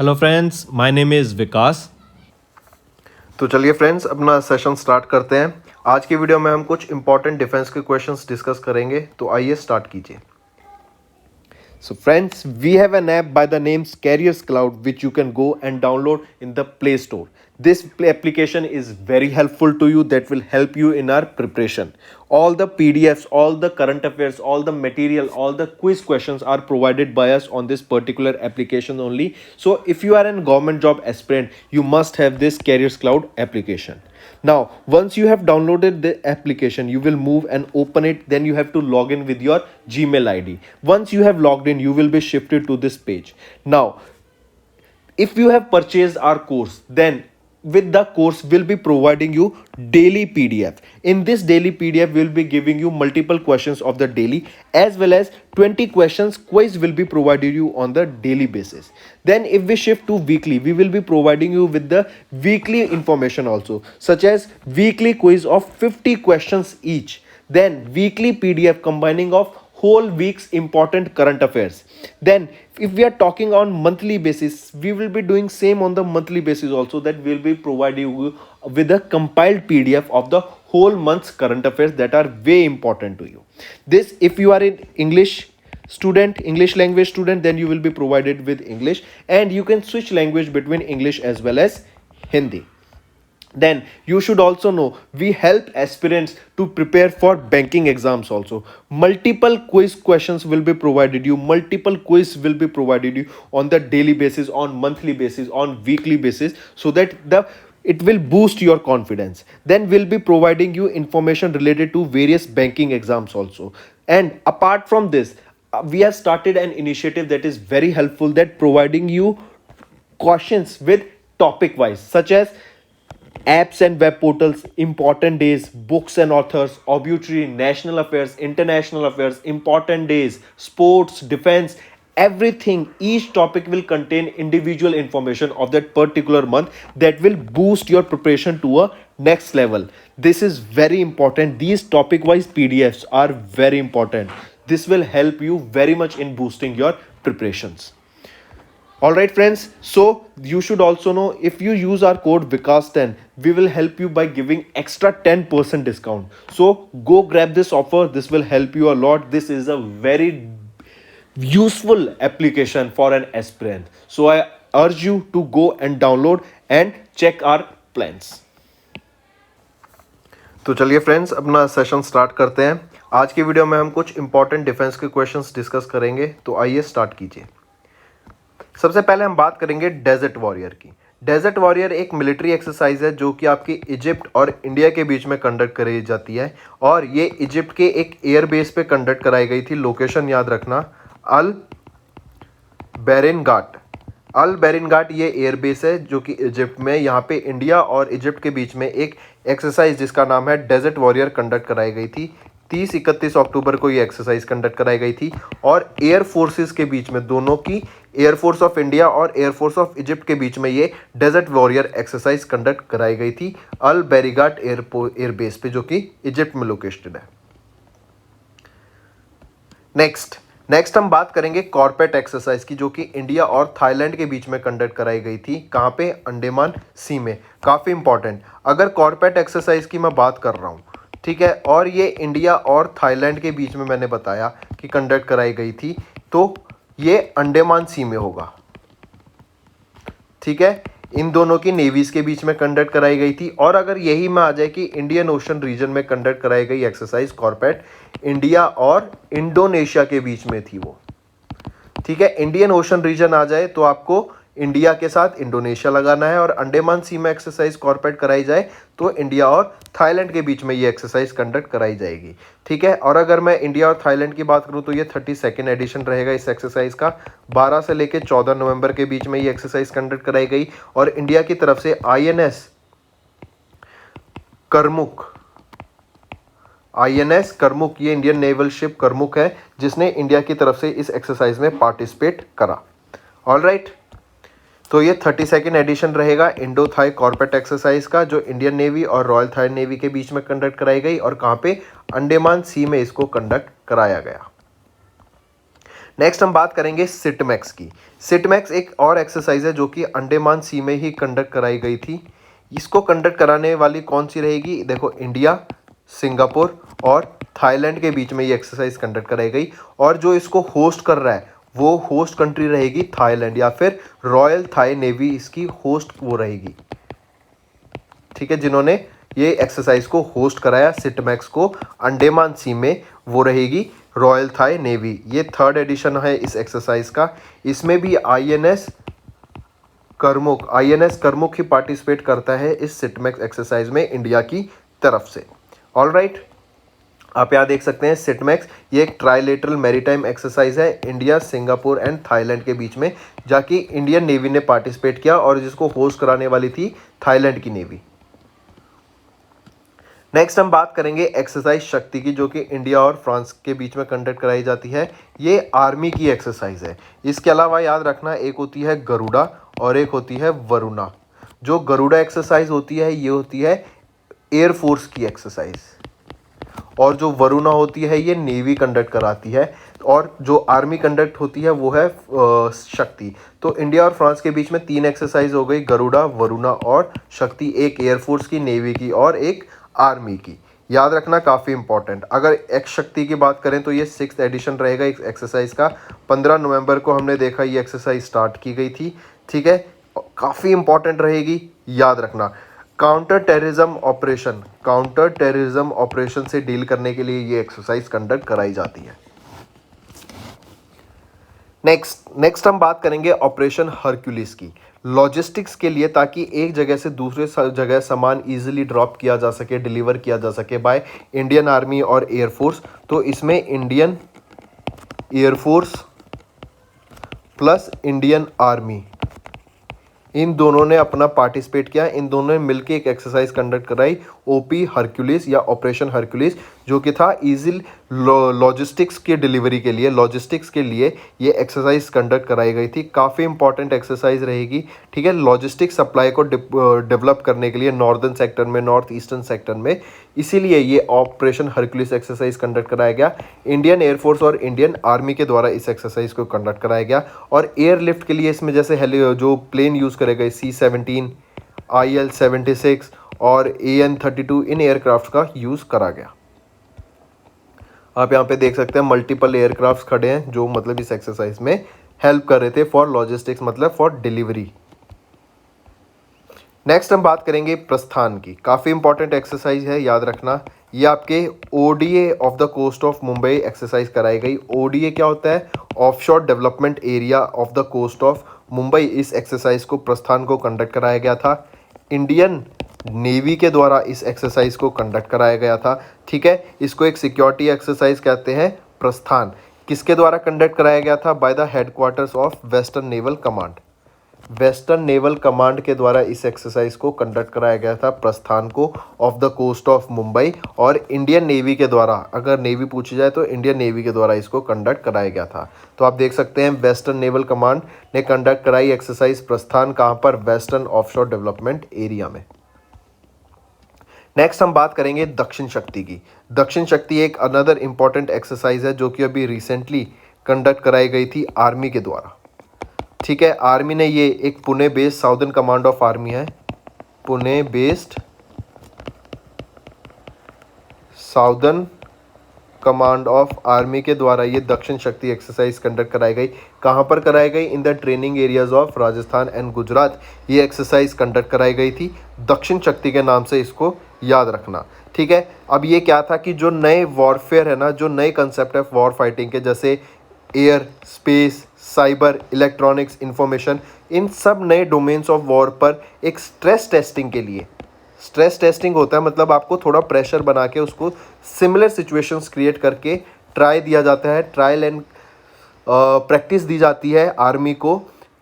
Hello friends, my name is Vikas. तो चलिए friends अपना सेशन स्टार्ट करते हैं। आज की वीडियो में हम कुछ इंपॉर्टेंट डिफेंस के क्वेश्चंस डिस्कस करेंगे, तो आइए स्टार्ट कीजिए। So friends, we have an app by the name Carriers Cloud which you can go and download in the Play Store. This application is very helpful to you, that will help you in our preparation. All the PDFs, all the current affairs, all the material, all the quiz questions are provided by us on this particular application only. So if you are a government job aspirant, you must have this Carriers Cloud application. Now, once you have downloaded the application, you will move and open it. Then you have to log in with your Gmail ID. Once you have logged in, you will be shifted to this page. Now, if you have purchased our course, then with the course will be providing you daily PDF. In this daily PDF will be giving you multiple questions of the daily, as well as 20 questions quiz will be provided you on the daily basis. Then if we shift to weekly, we will be providing you with the weekly information also, such as weekly quiz of 50 questions each, then weekly PDF combining of whole week's important current affairs. Then if we are talking on monthly basis, we will be doing same on the monthly basis also, that will be providing you with a compiled PDF of the whole month's current affairs that are way important to you. This, if you are in English language student, then you will be provided with English, and you can switch language between English as well as Hindi. Then you should also know we help aspirants to prepare for banking exams also. Multiple quiz questions will be provided you, multiple quiz will be provided you on the daily basis, on monthly basis, on weekly basis, so that it will boost your confidence. Then we'll be providing you information related to various banking exams also. And apart from this, we have started an initiative that is very helpful, that providing you questions with topic wise, such as apps and web portals, important days, books and authors, obituary, national affairs, international affairs, important days, sports, defense, everything. Each topic will contain individual information of that particular month that will boost your preparation to a next level. This is very important. These topic wise PDFs are very important. This will help you very much in boosting your preparations. All right friends, so you should also know, if you use our code Vikas10, we will help you by giving extra 10% discount. So go grab this offer. This will help you a lot. This is a very useful application for an aspirant. So I urge you to go and download and check our plans. तो चलिए friends अपना session start करते हैं। आज की video में हम कुछ इंपॉर्टेंट डिफेंस के क्वेश्चंस डिस्कस करेंगे, तो आइए स्टार्ट कीजिए। सबसे पहले हम बात करेंगे डेजर्ट वॉरियर की। डेजर्ट वॉरियर एक मिलिट्री एक्सरसाइज है जो कि आपकी इजिप्ट और इंडिया के बीच में कंडक्ट कराई जाती है, और ये इजिप्ट के एक एयर बेस पे कंडक्ट कराई गई थी। लोकेशन याद रखना, अल बेरिन घाट। अल बेरिन घाट ये एयर बेस है जो कि इजिप्ट में, यहाँ पे इंडिया और इजिप्ट के बीच में एक एक्सरसाइज जिसका नाम है डेजर्ट वॉरियर कंडक्ट कराई गई थी। 30-31 अक्टूबर को ये एक्सरसाइज कंडक्ट कराई गई थी, और एयर फोर्सेस के बीच में, दोनों की, एयरफोर्स ऑफ इंडिया और एयरफोर्स ऑफ इजिप्ट के बीच में ये डेजर्ट वॉरियर एक्सरसाइज कंडक्ट कराई गई थी अल बेरिघाट एयर बेस पे, जो कि इजिप्ट में लोकेटेड है। नेक्स्ट हम बात करेंगे कॉर्पेट एक्सरसाइज की, जो कि इंडिया और थाईलैंड के बीच में कंडक्ट कराई गई थी। कहाँ पे? अंडमान सी में। काफ़ी इंपॉर्टेंट, अगर कॉर्पेट एक्सरसाइज की मैं बात कर रहा हूँ, ठीक है, और ये इंडिया और थाईलैंड के बीच में मैंने बताया कि कंडक्ट कराई गई थी, तो ये अंडमान सी में होगा। ठीक है, इन दोनों की नेवीज के बीच में कंडक्ट कराई गई थी। और अगर यही में आ जाए कि इंडियन ओशन रीजन में कंडक्ट कराई गई एक्सरसाइज कॉर्पेट, इंडिया और इंडोनेशिया के बीच में थी वो। ठीक है, इंडियन ओशन रीजन आ जाए तो आपको इंडिया के साथ इंडोनेशिया लगाना है, और अंडमान सी में एक्सरसाइज कॉर्पेट कराई जाए तो इंडिया और थाईलैंड के बीच में ये एक्सरसाइज कंडक्ट कराई जाएगी। ठीक है, और अगर मैं इंडिया और थाईलैंड की बात करूं तो ये 32nd एडिशन रहेगा इस एक्सरसाइज का। 12 से लेकर 14 नवंबर के बीच में ये एक्सरसाइज कंडक्ट कराई गई, और इंडिया की तरफ से INS करमुक, ये इंडियन नेवल शिप करमुक है जिसने इंडिया की तरफ से इस एक्सरसाइज में पार्टिसिपेट करा। ऑल राइट, तो ये 32nd एडिशन रहेगा इंडो थाई कॉर्पेट एक्सरसाइज का, जो इंडियन नेवी और रॉयल थाई नेवी के बीच में कंडक्ट कराई गई, और कहाँ पे? अंडमान सी में इसको कंडक्ट कराया गया। नेक्स्ट हम बात करेंगे सिटमैक्स की। सिटमैक्स एक और एक्सरसाइज है जो कि अंडमान सी में ही कंडक्ट कराई गई थी। इसको कंडक्ट कराने वाली कौन सी रहेगी? देखो, इंडिया, सिंगापुर और थाईलैंड के बीच में ये एक्सरसाइज कंडक्ट कराई गई, और जो इसको होस्ट कर रहा है वो होस्ट कंट्री रहेगी थाईलैंड, या फिर रॉयल थाई नेवी इसकी होस्ट वो रहेगी। ठीक है, जिन्होंने ये एक्सरसाइज को होस्ट कराया सिटमैक्स को अंडमान सी में, वो रहेगी रॉयल थाई नेवी। ये 3rd एडिशन है इस एक्सरसाइज का। इसमें भी आईएनएस करमुक ही पार्टिसिपेट करता है इस सिटमैक्स एक्सरसाइज में इंडिया की तरफ से। ऑलराइट, आप यहाँ देख सकते हैं सिटमैक्स ये एक ट्राइलेटरल मैरीटाइम एक्सरसाइज है इंडिया, सिंगापुर एंड थाईलैंड के बीच में, जाकि इंडियन नेवी ने पार्टिसिपेट किया और जिसको होस्ट कराने वाली थी थाईलैंड की नेवी। नेक्स्ट हम बात करेंगे एक्सरसाइज शक्ति की, जो कि इंडिया और फ्रांस के बीच में कंडक्ट कराई जाती है। ये आर्मी की एक्सरसाइज है। इसके अलावा याद रखना, एक होती है गरुड़ा और एक होती है वरुणा। जो गरुड़ा एक्सरसाइज होती है ये होती है एयरफोर्स की एक्सरसाइज, और जो वरुणा होती है ये नेवी कंडक्ट कराती है, और जो आर्मी कंडक्ट होती है वो है शक्ति। तो इंडिया और फ्रांस के बीच में 3 एक्सरसाइज हो गई, गरुड़ा, वरुणा और शक्ति। एक एयरफोर्स की, नेवी की और एक आर्मी की। याद रखना, काफ़ी इंपॉर्टेंट। अगर एक्स शक्ति की बात करें तो ये 6th एडिशन रहेगा इस एक्सरसाइज का। 15 नवंबर को हमने देखा ये एक्सरसाइज स्टार्ट की गई थी। ठीक है, काफ़ी इंपॉर्टेंट रहेगी, याद रखना। काउंटर टेररिज्म ऑपरेशन से डील करने के लिए ये एक्सरसाइज कंडक्ट कराई जाती है। नेक्स्ट हम बात करेंगे ऑपरेशन हरक्यूलिस की। लॉजिस्टिक्स के लिए, ताकि एक जगह से दूसरे जगह सामान इजीली ड्रॉप किया जा सके, डिलीवर किया जा सके बाय इंडियन आर्मी और एयरफोर्स। तो इसमें Indian air force plus Indian army, इन दोनों ने अपना पार्टिसिपेट किया। इन दोनों ने मिलकर एक एक्सरसाइज कंडक्ट कराई, ओपी हरक्यूलिस या ऑपरेशन हरक्यूलिस, जो कि था इजी लॉजिस्टिक्स की डिलीवरी के लिए, ये एक्सरसाइज कंडक्ट कराई गई थी। काफ़ी इंपॉर्टेंट एक्सरसाइज रहेगी। ठीक है, लॉजिस्टिक सप्लाई को डेवलप करने के लिए नॉर्दर्न सेक्टर में, नॉर्थ ईस्टर्न सेक्टर में, इसीलिए ये ऑपरेशन हरक्यूलिस एक्सरसाइज कंडक्ट कराया गया। इंडियन एयरफोर्स और इंडियन आर्मी के द्वारा इस एक्सरसाइज को कंडक्ट कराया गया। और एयरलिफ्ट के लिए इसमें जैसे जो प्लेन यूज़ करे गए C-17, IL-76 और AN-32, इन एयरक्राफ्ट का यूज़ करा गया। आप यहाँ पे देख सकते हैं मल्टीपल एयरक्राफ्ट खड़े हैं जो मतलब इस एक्सरसाइज में हेल्प कर रहे थे फॉर लॉजिस्टिक्स, मतलब फॉर डिलीवरी। नेक्स्ट हम बात करेंगे प्रस्थान की। काफ़ी इंपॉर्टेंट एक्सरसाइज है, याद रखना। ये आपके ODA off the coast of Mumbai exercise कराई गई। ODA क्या होता है? Offshore development area of the coast of Mumbai. इस एक्सरसाइज को, प्रस्थान को कंडक्ट कराया गया था। इंडियन नेवी के द्वारा इस एक्सरसाइज को कंडक्ट कराया गया था। ठीक है, इसको एक सिक्योरिटी एक्सरसाइज कहते हैं। प्रस्थान किसके द्वारा कंडक्ट कराया गया था? By the headquarters of western naval command. Western naval command के द्वारा इस एक्सरसाइज को कंडक्ट कराया गया था, प्रस्थान को, off the coast of Mumbai. और इंडियन नेवी के द्वारा, अगर नेवी पूछी जाए तो इंडियन नेवी के द्वारा इसको कंडक्ट कराया गया था। तो आप देख सकते हैं वेस्टर्न नेवल कमांड ने कंडक्ट कराई एक्सरसाइज प्रस्थान। कहाँ पर? वेस्टर्न ऑफशोर डेवलपमेंट एरिया में। नेक्स्ट हम बात करेंगे दक्षिण शक्ति की। दक्षिण शक्ति एक अनदर इंपॉर्टेंट एक्सरसाइज है जो कि अभी रिसेंटली कंडक्ट कराई गई थी आर्मी के द्वारा। ठीक है, आर्मी ने ये एक Pune based southern command of army है, Pune based southern command of army के द्वारा ये दक्षिण शक्ति एक्सरसाइज कंडक्ट कराई गई। कहाँ पर कराई गई? In the training areas of Rajasthan and Gujarat ये एक्सरसाइज कंडक्ट कराई गई थी। दक्षिण शक्ति के नाम से इसको याद रखना। ठीक है, अब ये क्या था कि जो नए वॉरफेयर है ना, जो नए कंसेप्ट है वॉर फाइटिंग के, जैसे air, space, cyber, electronics, information, इन सब नए डोमेन्स ऑफ वॉर पर एक स्ट्रेस टेस्टिंग के लिए, स्ट्रेस टेस्टिंग होता है मतलब आपको थोड़ा प्रेशर बना के उसको सिमिलर सिचुएशंस क्रिएट करके ट्राई दिया जाता है, ट्रायल एंड प्रैक्टिस दी जाती है आर्मी को।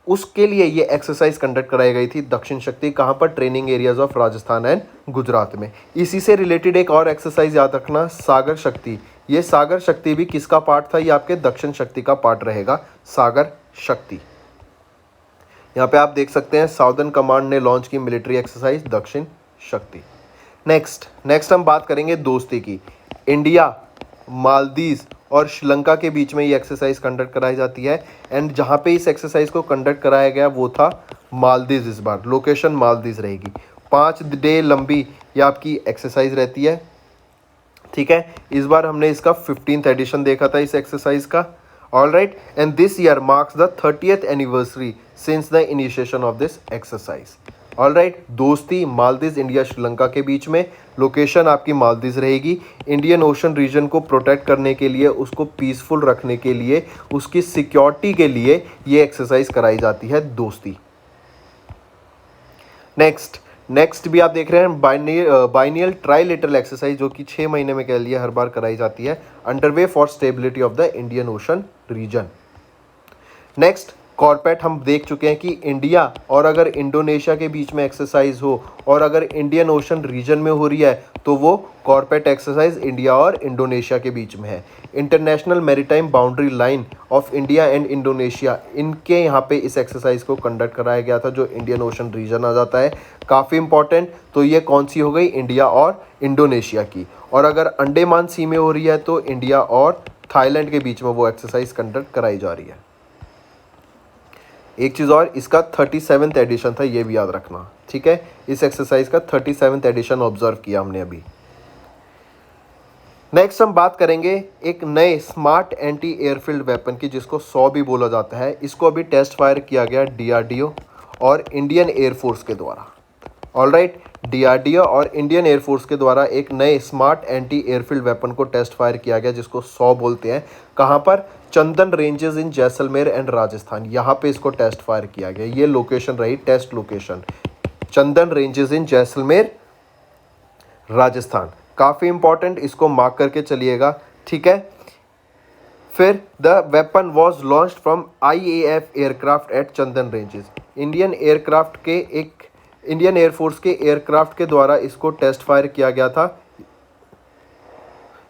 उसके लिए ये एक्सरसाइज कंडक्ट कराई गई थी दक्षिण शक्ति। कहाँ पर? Training areas of Rajasthan and Gujarat में। इसी से रिलेटेड एक और एक्सरसाइज याद रखना, सागर शक्ति। ये सागर शक्ति भी किसका पार्ट था? ये आपके दक्षिण शक्ति का पार्ट रहेगा, सागर शक्ति। यहाँ पे आप देख सकते हैं साउदर्न कमांड ने लॉन्च की मिलिट्री एक्सरसाइज दक्षिण शक्ति। नेक्स्ट हम बात करेंगे दोस्ती की। इंडिया, मालदीव और श्रीलंका के बीच में ये एक्सरसाइज कंडक्ट कराई जाती है। एंड जहाँ पे इस एक्सरसाइज को कंडक्ट कराया गया वो था मालदीव। इस बार लोकेशन मालदीव रहेगी। 5 डे लंबी ये आपकी एक्सरसाइज रहती है, ठीक है। इस बार हमने इसका 15th एडिशन देखा था इस एक्सरसाइज का। All right, and this year marks the 30th anniversary since the initiation of this exercise. All right, दोस्ती मालदीव इंडिया श्रीलंका के बीच में, लोकेशन आपकी मालदीव रहेगी। इंडियन ओशन रीजन को प्रोटेक्ट करने के लिए, उसको पीसफुल रखने के लिए, उसकी सिक्योरिटी के लिए ये एक्सरसाइज कराई जाती है दोस्ती। नेक्स्ट भी आप देख रहे हैं बाइनियल ट्राइलेटरल एक्सरसाइज, जो कि 6 महीने में कह लिए हर बार कराई जाती है, underway for stability of the Indian Ocean region. Next CORPAT हम देख चुके हैं कि इंडिया और अगर इंडोनेशिया के बीच में एक्सरसाइज हो और अगर इंडियन ओशन रीजन में हो रही है तो वो कॉर्पेट एक्सरसाइज इंडिया और इंडोनेशिया के बीच में है। International maritime boundary line of India and Indonesia, इनके यहाँ पे इस एक्सरसाइज को कंडक्ट कराया गया था, जो इंडियन ओशन रीजन आ जाता है, काफ़ी इंपॉर्टेंट। तो ये कौन सी हो गई, इंडिया और इंडोनेशिया की। और अगर अंडमान सी में हो रही है तो इंडिया और थाईलैंड के बीच में वो एक्सरसाइज कंडक्ट कराई जा रही है। एक चीज़ और, इसका 37th एडिशन था, ये भी याद रखना, ठीक है। इस एक्सरसाइज का 37th एडिशन ऑब्जर्व किया हमने अभी। नेक्स्ट हम बात करेंगे एक नए स्मार्ट एंटी एयरफील्ड वेपन की, जिसको 100 भी बोला जाता है। इसको अभी टेस्ट फायर किया गया DRDO और इंडियन एयरफोर्स के द्वारा। ऑल राइट, DRDO और इंडियन एयरफोर्स के द्वारा एक नए स्मार्ट एंटी एयरफील्ड वेपन को टेस्ट फायर किया गया, जिसको 100 बोलते हैं। कहाँ पर, Chandan ranges in Jaisalmer and Rajasthan, यहाँ पे इसको टेस्ट फायर किया गया। ये लोकेशन रही test location, Chandan ranges in Jaisalmer Rajasthan. काफ़ी इंपॉर्टेंट, इसको मार्क करके चलिएगा, ठीक है। फिर the weapon was launched from IAF aircraft at Chandan ranges. Indian air force के एयरक्राफ्ट के द्वारा इसको टेस्ट फायर किया गया था,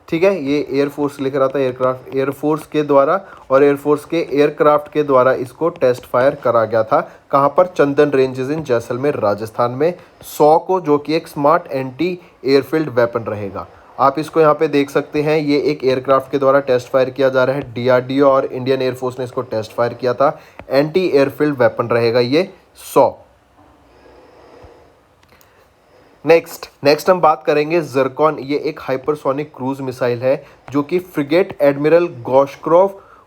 ठीक है। ये एयरफोर्स लिख रहा था, एयरक्राफ्ट एयरफोर्स के द्वारा, और एयरफोर्स के एयरक्राफ्ट के द्वारा इसको टेस्ट फायर करा गया था। कहाँ पर, चंदन रेंजेस इन जैसलमेर राजस्थान में। 100 को, जो कि एक स्मार्ट एंटी एयरफील्ड वेपन रहेगा। आप इसको यहाँ पे देख सकते हैं, ये एक एयरक्राफ्ट के द्वारा टेस्ट फायर किया जा रहा है। DRDO और इंडियन एयरफोर्स ने इसको टेस्ट फायर किया था। एंटी एयरफील्ड वेपन रहेगा ये 100। नेक्स्ट हम बात करेंगे ज़रकॉन। ये एक हाइपरसोनिक क्रूज मिसाइल है, जो कि फ्रिगेट एडमिरल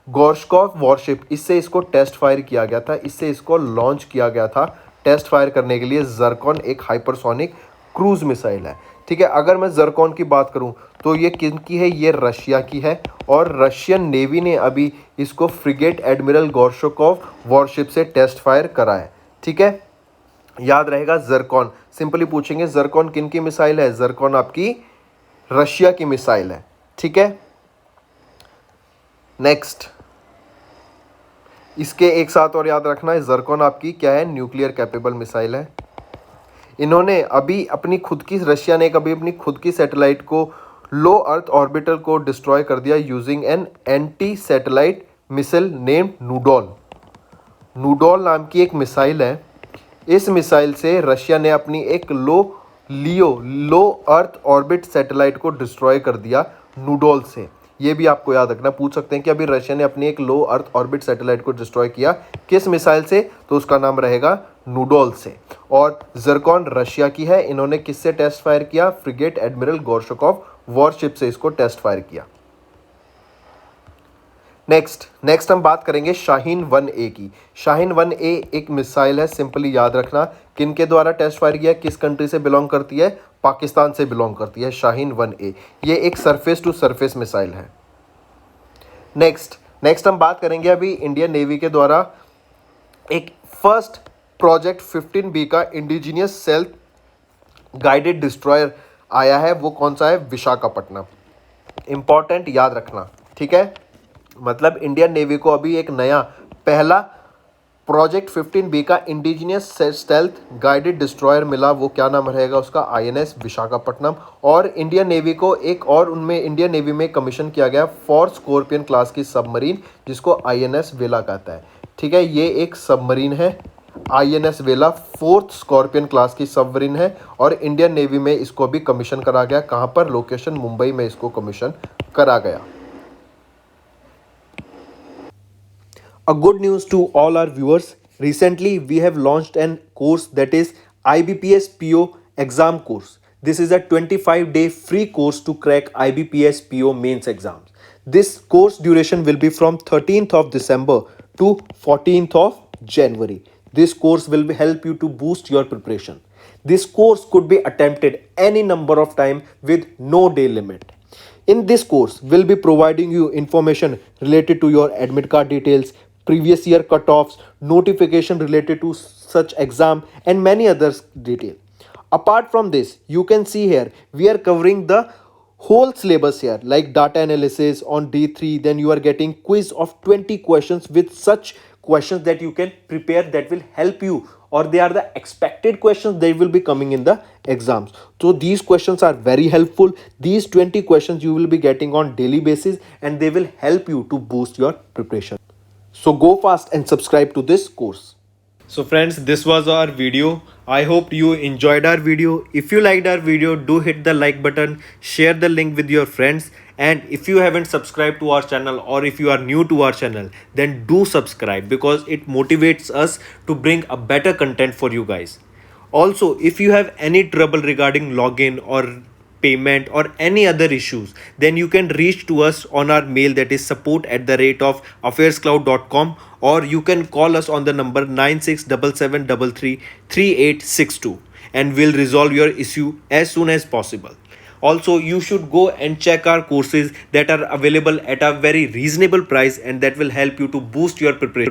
गोर्शकॉफ वॉरशिप, इससे इसको टेस्ट फायर किया गया था, इससे इसको लॉन्च किया गया था टेस्ट फायर करने के लिए। ज़रकॉन एक हाइपरसोनिक क्रूज मिसाइल है, ठीक है। अगर मैं ज़रकॉन की बात करूं तो ये किन की है, ये रशिया की है, और रशियन नेवी ने अभी इसको फ्रिगेट एडमिरल गोर्शकॉफ वॉरशिप से टेस्ट फायर करा है, ठीक है। याद रहेगा ज़रकॉन, सिंपली पूछेंगे ज़रकॉन किन की मिसाइल है, ज़रकॉन आपकी रशिया की मिसाइल है, ठीक है। नेक्स्ट, इसके एक साथ और याद रखना है, ज़रकॉन आपकी क्या है, न्यूक्लियर कैपेबल मिसाइल है। इन्होंने अभी अपनी खुद की, रशिया ने कभी अपनी खुद की सैटेलाइट को, लो अर्थ ऑर्बिटर को डिस्ट्रॉय कर दिया using an anti satellite missile named Nudol. Nudol नाम की एक मिसाइल है। इस मिसाइल से रशिया ने अपनी एक लो अर्थ ऑर्बिट सैटेलाइट को डिस्ट्रॉय कर दिया नूडोल से। ये भी आपको याद रखना, पूछ सकते हैं कि अभी रशिया ने अपनी एक लो अर्थ ऑर्बिट सैटेलाइट को डिस्ट्रॉय किया किस मिसाइल से, तो उसका नाम रहेगा नूडोल से। और ज़रकॉन रशिया की है। इन्होंने किससे टेस्ट फायर किया, फ्रिगेट एडमिरल गोर्शकॉफ वॉरशिप से इसको टेस्ट फायर किया। नेक्स्ट हम बात करेंगे शाहीन 1A की। शाहीन 1A एक मिसाइल है, सिंपली याद रखना, किन के द्वारा टेस्ट फायर किया, किस कंट्री से बिलोंग करती है, पाकिस्तान से बिलोंग करती है शाहीन 1A। ये एक सरफेस टू सरफेस मिसाइल है। नेक्स्ट हम बात करेंगे अभी इंडियन नेवी के द्वारा एक फर्स्ट प्रोजेक्ट 15B का इंडिजीनियस सेल्फ गाइडेड डिस्ट्रॉयर आया है। वो कौन सा है, विशाखापट्टनम। इंपॉर्टेंट, याद रखना, ठीक है। मतलब इंडियन नेवी को अभी एक नया पहला प्रोजेक्ट 15B का इंडिजीनियस स्टेल्थ गाइडेड डिस्ट्रॉयर मिला। वो क्या नाम रहेगा उसका, INS विशाखापट्टनम। और इंडियन नेवी को एक और उनमें इंडियन नेवी में कमीशन किया गया फॉर स्कॉर्पियन क्लास की सबमरीन, जिसको INS वेला कहता है, ठीक है। ये एक सबमरीन है, INS वेला 4th स्कॉर्पियन क्लास की सबमरीन है, और इंडियन नेवी में इसको भी कमीशन करा गया। कहाँ पर, लोकेशन मुंबई में इसको कमीशन करा गया। A good news to all our viewers. Recently, we have launched an course that is IBPS PO exam course. This is a 25-day free course to crack IBPS PO mains exams. This course duration will be from 13th of December to 14th of January. This course will help you to boost your preparation. This course could be attempted any number of time with no day limit. In this course, we'll be providing you information related to your admit card details, previous year cutoffs, notification related to such exam and many others detail. Apart from this, you can see here, we are covering the whole syllabus here like data analysis on D3. Then you are getting quiz of 20 questions with such questions that you can prepare that will help you, or they are the expected questions they will be coming in the exams. So these questions are very helpful. These 20 questions you will be getting on daily basis and they will help you to boost your preparation. So go fast and subscribe to this course. So friends, this was our video. I hope you enjoyed our video. If you liked our video, do hit the like button, share the link with your friends, and if you haven't subscribed to our channel or if you are new to our channel, then do subscribe because it motivates us to bring a better content for you guys. Also, if you have any trouble regarding login or payment or any other issues, then you can reach to us on our mail, that is support@affairscloud.com, or you can call us on the number 9677333862 and we'll resolve your issue as soon as possible. Also, you should go and check our courses that are available at a very reasonable price and that will help you to boost your preparation.